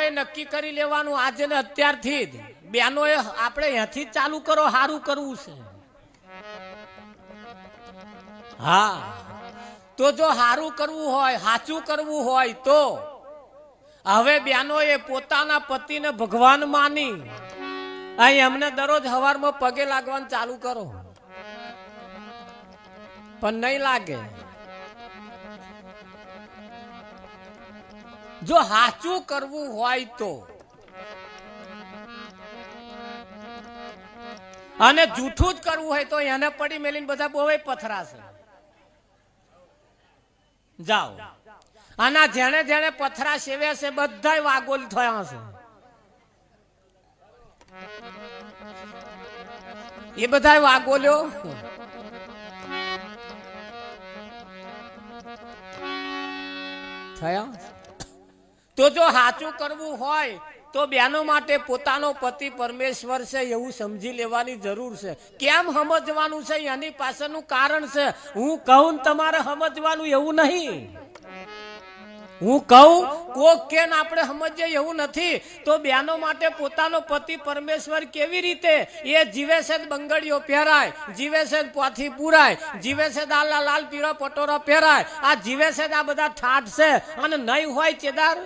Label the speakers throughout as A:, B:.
A: બ્યાનોએ નક્કી કરી લેવાનું આજે ને અત્યારથી જ બ્યાનોએ આપણે અહીંયાથી જ ચાલુ કરો સારું કરવું છે હા તો જો સારું કરવું હોય સાચું કરવું હોય તો હવે બ્યાનોએ પોતાના પતિને ભગવાન માની અહીં અમને દરરોજ સવારમાં પગે લાગવાનું ચાલુ કરો પણ નહીં લાગે જો સાચું કરવું હોય તો અને જૂઠું જ કરવું હોય તો એને પડી મેલીને બધા બહુ પથરાશે જાઓ આના જેને જેને પથરા સેવ્યા છે બધા વાગોલ થયા છે એ બધા વાગોલ્યો થયા તો જો સાચું કરવું હોય તો બેનો માટે પોતાનો પતિ પરમેશ્વર છે એવું સમજી લેવાની જરૂર છે કેમ સમજવાનું છે એની પાછળનું કારણ છે હું કહું તમારે સમજવાનું એવું નહીં હું કહું કોક કેન આપણે સમજીએ એવું નથી તો બેનો માટે પોતાનો પતિ પરમેશ્વર કેવી રીતે એ જીવે છે બંગડીઓ પહેરાય જીવે છે પોથી પુરાય જીવે છે લાલ લાલ પીળો પટોરો પહેરાય આ જીવે છે આ બધા ઠાઠ છે અને નહીં હોય ચેદાર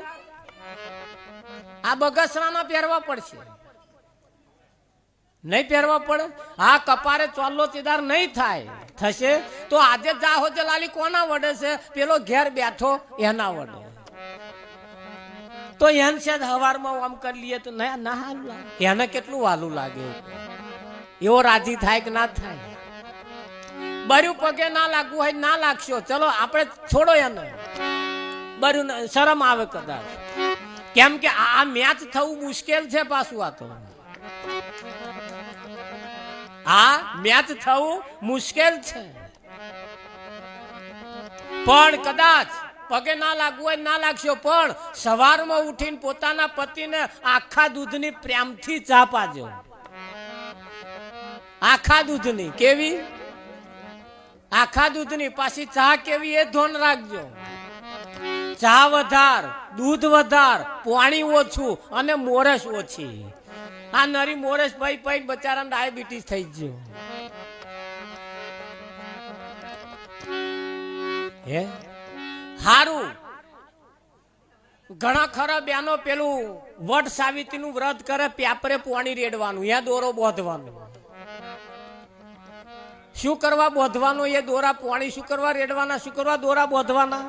A: આ બગસરાના પહેરવા પડશે નહીં પહેરવા પડે હા કપારે ચોલ્લો ચેદાર નહીં થાય થશે તો આજે જાહો જલાલી કોના વડે છે પેલો ઘેર બેઠો એના વડે તો એને છે હવારમાં આમ કરી લઈએ તો ના હાલું લાગે એને કેટલું વાલું લાગે એવો રાજી થાય કે ના થાય બર્યું પગે ના લાગવું હોય ના લાગશો ચલો આપણે છોડો એને બર્યું શરમ આવે કદાચ કેમ કે આ મેચ થવું મુશ્કેલ છે પાછું આ તો આ મેચ થવું મુશ્કેલ છે પણ કદાચ પગે ના લાગવું હોય ના લાગશો પણ સવારમાં ઉઠીને પોતાના પતિને આખા દૂધની પ્રેમથી ચા પાજો આખા દૂધની કેવી આખા દૂધની પાછી ચા કેવી એ ધ્યાન રાખજો ચા વધાર દૂધ વધાર પાણી ઓછું અને મોરસ ઓછી આ નરી મોરસ ભાઈ ભાઈ બચારા ડાયાબિટીસ થઈ ગયો હે હારું ઘણા ખરા બેનો પેલું વટ સાવિત્રીનું વ્રત કરે પ્યાપરે પાણી રેડવાનું યા દોરો બોધવાનું શું કરવા બોધવાનું એ દોરા પાણી શું કરવા રેડવાના શું કરવા દોરા બોધવાના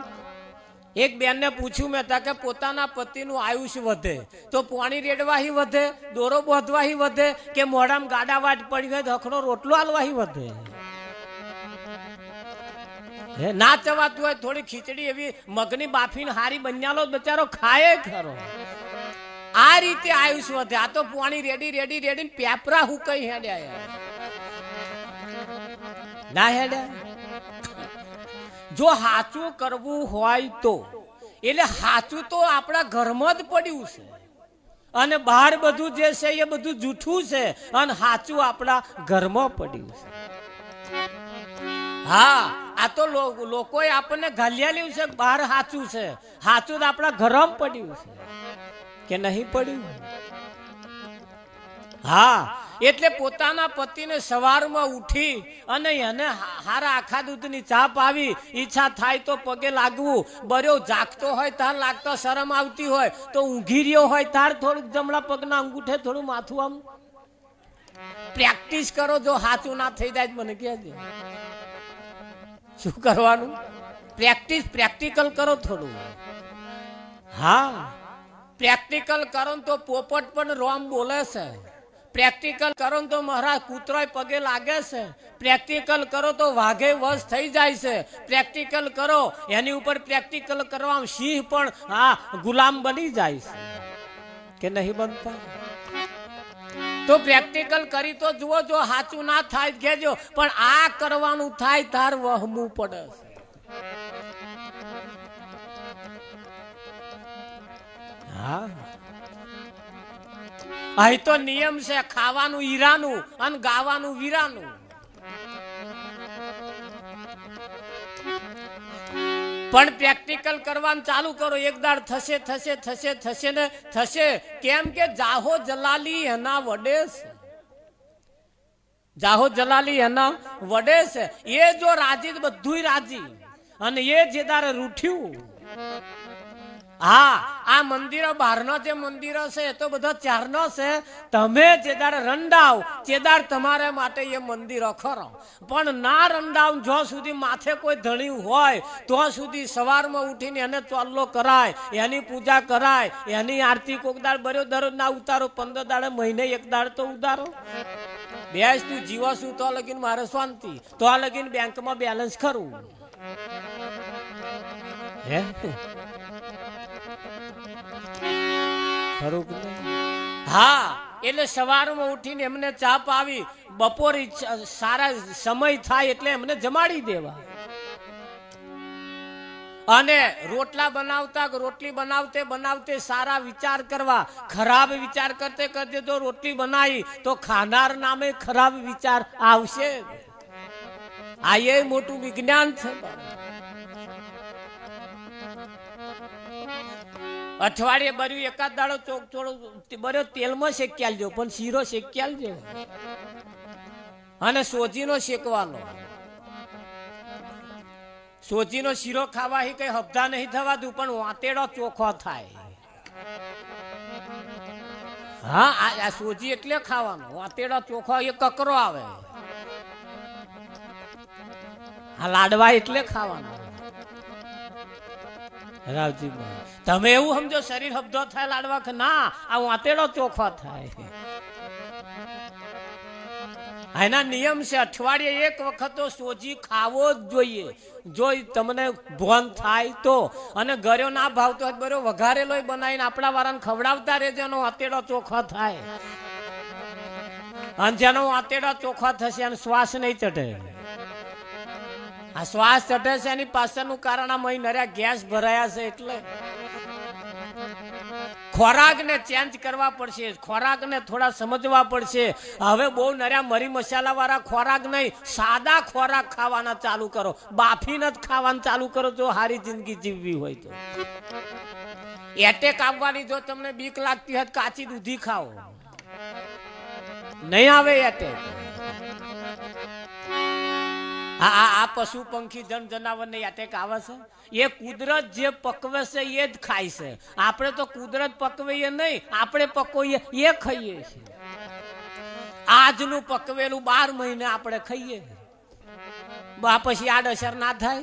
A: એક બેનને પૂછ્યું મેં તા કે પોતાના પતિનું આયુષ્ય વધે તો પાણી રેડવાહી વધે દોરો બોધવાહી વધે કે મોઢામાં ગાડા વાટ પડી હોય ધખનો રોટલો હાલવાહી વધે ના ચવાતું હોય થોડી ખીચડી એવી મગની બાફીને હારી બન્યાલો બચારો ખાય ખરો આ રીતે આયુષ્ય વધે આ તો પાણી રેડી રેડી રેડી પેપરા હું કઈ હેડ્યા ના હેડ્યા જો સાચું કરવું હોય તો એટલે સાચું તો આપણા ઘરમાં જ પડ્યું છે અને બહાર બધું જે છે એ બધું જૂઠું છે અને સાચું આપણા ઘરમાં પડ્યું છે હા આ તો લોકોએ આપણને ઘાલ્યાલ્યું છે બહાર સાચું છે સાચું તો આપણા ઘરમાં પડ્યું છે કે નહીં પડ્યું હા એટલે પોતાના પતિને સવારમાં ઉઠી અને એને હારા આખા દૂધની ચા પાવી ઈચ્છા થાય તો પગે લાગવું બર્યો જાગતો હોય તાર લાગતો શરમ આવતી હોય તો ઊંઘી રહ્યો હોય તાર થોડુંક જમણા પગના અંગૂઠે થોડું માથું આમ પ્રેક્ટિસ કરો જો સાચું ના થઈ જાય મને કહેજો શું કરવાનું પ્રેક્ટિકલ કરો થોડું હા પ્રેક્ટિકલ કરો તો પોપટ પણ રોમ બોલે છે પ્રેક્ટિકલ કરો તો મહારાજ કૂતરાય પગે લાગે છે પ્રેક્ટિકલ કરો તો વાઘે વશ થઈ જાય છે પ્રેક્ટિકલ કરો એની ઉપર પ્રેક્ટિકલ કરવા સિંહ પણ હા ગુલામ બની જાય છે કે નહીં બનતા તો પ્રેક્ટિકલ કરી તો જુઓ જો સાચું ના થાય કહેજો પણ આ કરવાનું થાય તાર વહમું પડે હા અહીં તો નિયમ છે ખાવાનું હીરાનું અને ગાવાનું વીરાનું પણ પ્રેક્ટિકલ કરવાનું ચાલુ કરો, એક દાડ થશે થશે થશે થશે ને થશે. કેમ કે જાહો જલાલી એના વડે છે, જાહો જલાલી એના વડે છે. એ જો રાજી બધું રાજી, અને એ જે તારે રૂઠ્યું. હા, આ મંદિરો બહારનો જે મંદિરો છે એ તો બધા ચારનો છે. તમે જેદાર રંડાવ ચેદાર તમારે માટે એ મંદિરો ખરો, પણ ના રંડાવ જો સુધી માથે કોઈ ધણ્યું હોય તો સુધી સવારમાં ઉઠીને એને ચોલ્લો કરાય, એની પૂજા કરાય, એની આરતી કોક દાડ બર્યો દરરોજ ના ઉતારો, 15 દાડે મહિને એક દાડ તો ઉતારો. બેસ તું જીવો છું તો લગીન મારે શાંતિ, તો આ લગીન બેંકમાં બેલેન્સ ખરું. હે હા, એટલે સવારમાં ઉઠીને એમને ચા પાવી, બપોર સારા સમય થાય એટલે એમને જમાડી દેવા. અને રોટલા બનાવતા રોટલી બનાવતે બનાવતે સારા વિચાર કરવા. ખરાબ વિચાર કરતે કરતે જો રોટલી બનાવી તો ખાનાર નામે ખરાબ વિચાર આવશે. આ એ મોટું વિજ્ઞાન છે. અઠવાડિયે બર્યું એકાદ દાડો ચોક થોડો બર્યો તેલમાં શેકી આલજો, પણ શીરો શેકી આલજો. અને સોજીનો શેકવાનો. સોજીનો શીરો ખાવાથી કઈ હબધા નહીં થવાતું, પણ વાતેડો ચોખ્ખો થાય. હા, આ સોજી એટલે ખાવાનો, વાતેડો ચોખ્ખો એ કકરો આવે. આ લાડવા એટલે ખાવાનો. રાવજી તમે એવું સમજો શરીર હબધો થાય લાડવા કે ના, આ વાતેડો ચોખ્ખો થાય. એના નિયમ છે, અઠવાડિયે એક વખત તો સોજી ખાવો જ જોઈએ, જો તમને ભોન થાય તો. અને ગળ્યો ના ભાવતો હોય બરો વઘારેલો બનાવીને આપણા વાળાને ખવડાવતા રહેજો, એનો વાતેડો ચોખ્ખો થાય. અને જેનો વાતેડો ચોખ્ખો થશે અને શ્વાસ નહીં ચઢે. આ શ્વાસ ચઢે છે એની પાછળનું કારણ આ મહી નર્યા ગેસ ભરાયા છે. એટલે ખોરાકને ચેન્જ કરવા પડશે, ખોરાકને થોડા સમજવા પડશે. હવે બહુ નર્યા મરી મસાલા વાળા ખોરાક નહીં, સાદા ખોરાક ખાવાના ચાલુ કરો, બાફીને જ ખાવાનું ચાલુ કરો જો સારી જિંદગી જીવવી હોય તો. એટેક આવવાની જો તમને બીક લાગતી હોય કાચી દૂધી ખાઓ, નહીં આવે એટેક. આ પશુ પંખી જન જનાવર ને એટેક આવે છે, એ કુદરત જે પકવે છે એ જ ખાય છે. આપણે તો કુદરત પકવીએ નહીં, આપણે પકવીએ એ ખાઈએ છીએ. આજનું પકવેલું 12 મહિને આપણે ખાઈએ, પછી આડઅસર ના થાય.